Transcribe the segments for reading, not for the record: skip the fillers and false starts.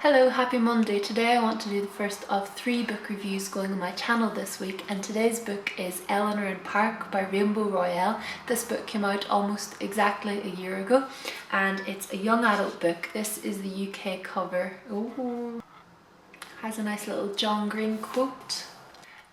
Hello, happy Monday. Today I want to do the first of 3 book reviews going on my channel this week, and today's book is Eleanor in Park by Rowell. This book came out almost exactly a year ago and it's a young adult book. This is the UK cover. Oh, has a nice little John Green quote.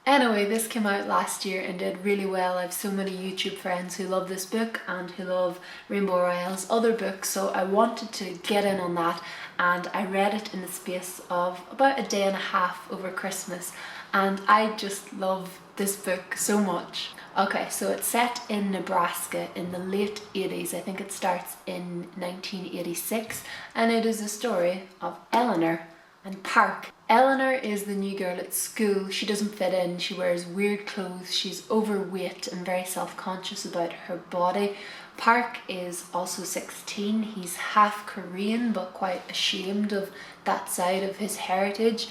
Anyway, this came out last year and did really well. I have so many YouTube friends who love this book and who love Rowell's other books, so I wanted to get in on that, and I read it in the space of about a day and a half over Christmas, and I just love this book so much. Okay, so it's set in Nebraska in the late 80s. I think it starts in 1986, and it is a story of Eleanor and Park. Eleanor is the new girl at school. She doesn't fit in, she wears weird clothes, she's overweight and very self-conscious about her body. Park is also 16, he's half Korean but quite ashamed of that side of his heritage.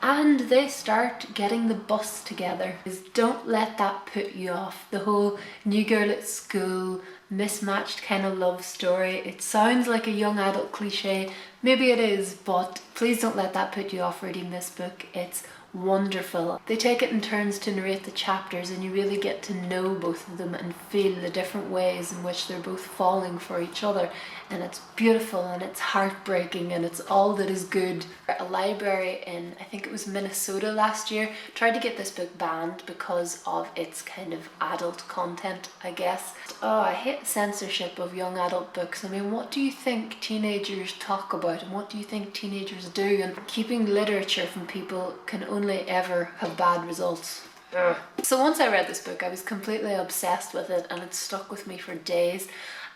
And they start getting the bus together. Don't let that put you off. The whole new girl at school, mismatched kind of love story. It sounds like a young adult cliche. Maybe it is, but please don't let that put you off reading this book. It's wonderful. They take it in turns to narrate the chapters, and you really get to know both of them and feel the different ways in which they're both falling for each other. And it's beautiful and it's heartbreaking and it's all that is good. A library in, I think it was Minnesota last year, tried to get this book banned because of its kind of adult content, I guess. Oh, I hate censorship of young adult books. I mean, what do you think teenagers talk about and what do you think teenagers do? And keeping literature from people can only ever have bad results. Ugh. So once I read this book, I was completely obsessed with it and it stuck with me for days.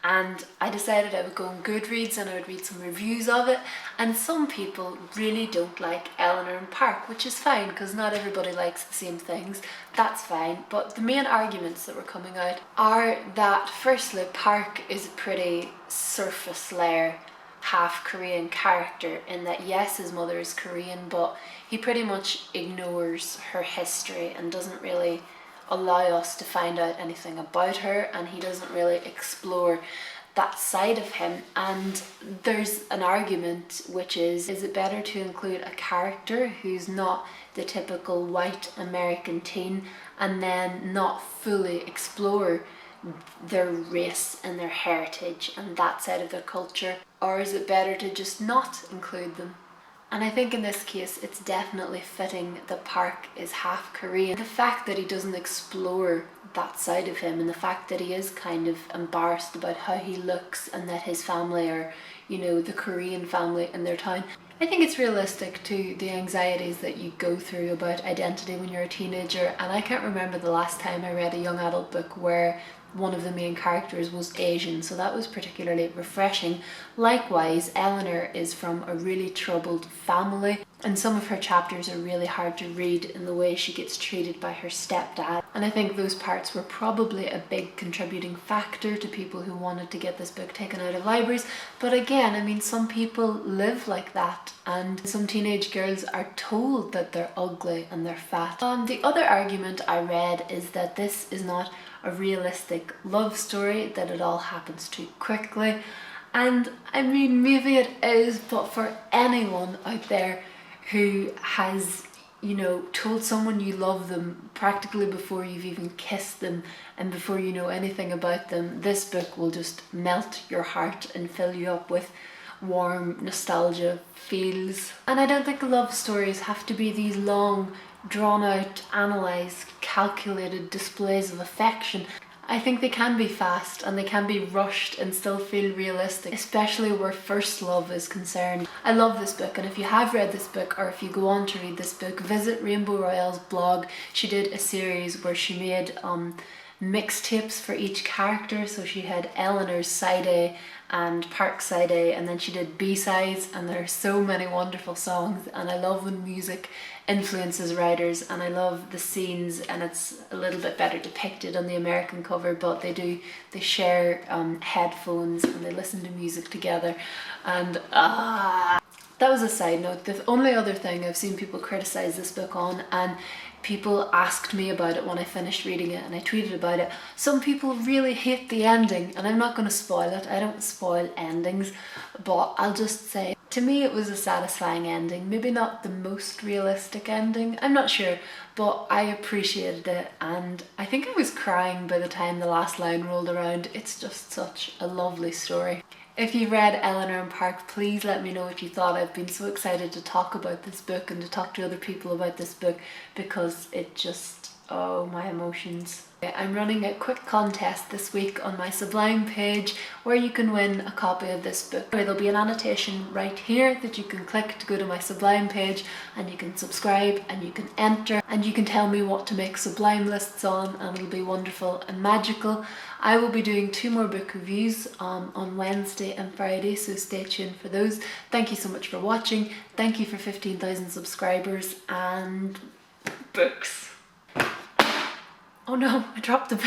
And I decided I would go on Goodreads and I would read some reviews of it, and some people really don't like Eleanor in Park, which is fine because not everybody likes the same things. That's fine, but the main arguments that were coming out are that firstly, Park is a pretty surface layer half Korean character in that yes, his mother is Korean, but he pretty much ignores her history and doesn't really allow us to find out anything about her, and he doesn't really explore that side of him. And there's an argument which is it better to include a character who's not the typical white American teen and then not fully explore their race and their heritage and that side of their culture, or is it better to just not include them? And I think in this case it's definitely fitting that Park is half Korean. The fact that he doesn't explore that side of him and the fact that he is kind of embarrassed about how he looks and that his family are, you know, the Korean family in their town. I think it's realistic to the anxieties that you go through about identity when you're a teenager, and I can't remember the last time I read a young adult book where one of the main characters was Asian, so that was particularly refreshing. Likewise, Eleanor is from a really troubled family, and some of her chapters are really hard to read in the way she gets treated by her stepdad, and I think those parts were probably a big contributing factor to people who wanted to get this book taken out of libraries. But again, I mean, some people live like that, and some teenage girls are told that they're ugly and they're fat. The other argument I read is that this is not a realistic love story, that it all happens too quickly. And I mean, maybe it is, but for anyone out there who has, you know, told someone you love them practically before you've even kissed them and before you know anything about them, this book will just melt your heart and fill you up with warm nostalgia feels. And I don't think love stories have to be these long, drawn out, analysed, calculated displays of affection. I think they can be fast and they can be rushed and still feel realistic, especially where first love is concerned. I love this book, and if you have read this book or if you go on to read this book, visit Rowell's blog. She did a series where she made mixtapes for each character. So she had Eleanor's side A and Park's side A, and then she did B-sides, and there are so many wonderful songs, and I love when music influences writers, and I love the scenes, and it's a little bit better depicted on the American cover, but they share headphones and they listen to music together, and that was a side note. The only other thing I've seen people criticize this book on, and people asked me about it when I finished reading it and I tweeted about it, some people really hate the ending, and I'm not going to spoil it. I don't spoil endings, but I'll just say To me it was a satisfying ending, maybe not the most realistic ending, I'm not sure, but I appreciated it and I think I was crying by the time the last line rolled around. It's just such a lovely story. If you've read Eleanor and Park, please let me know what you thought. I've been so excited to talk about this book and to talk to other people about this book because it just, oh, my emotions. I'm running a quick contest this week on my Subblime page where you can win a copy of this book. There'll be an annotation right here that you can click to go to my Subblime page, and you can subscribe and you can enter and you can tell me what to make Subblime lists on, and it'll be wonderful and magical. I will be doing 2 more book reviews on Wednesday and Friday, so stay tuned for those. Thank you so much for watching. Thank you for 15,000 subscribers and books. Oh no, I dropped the book.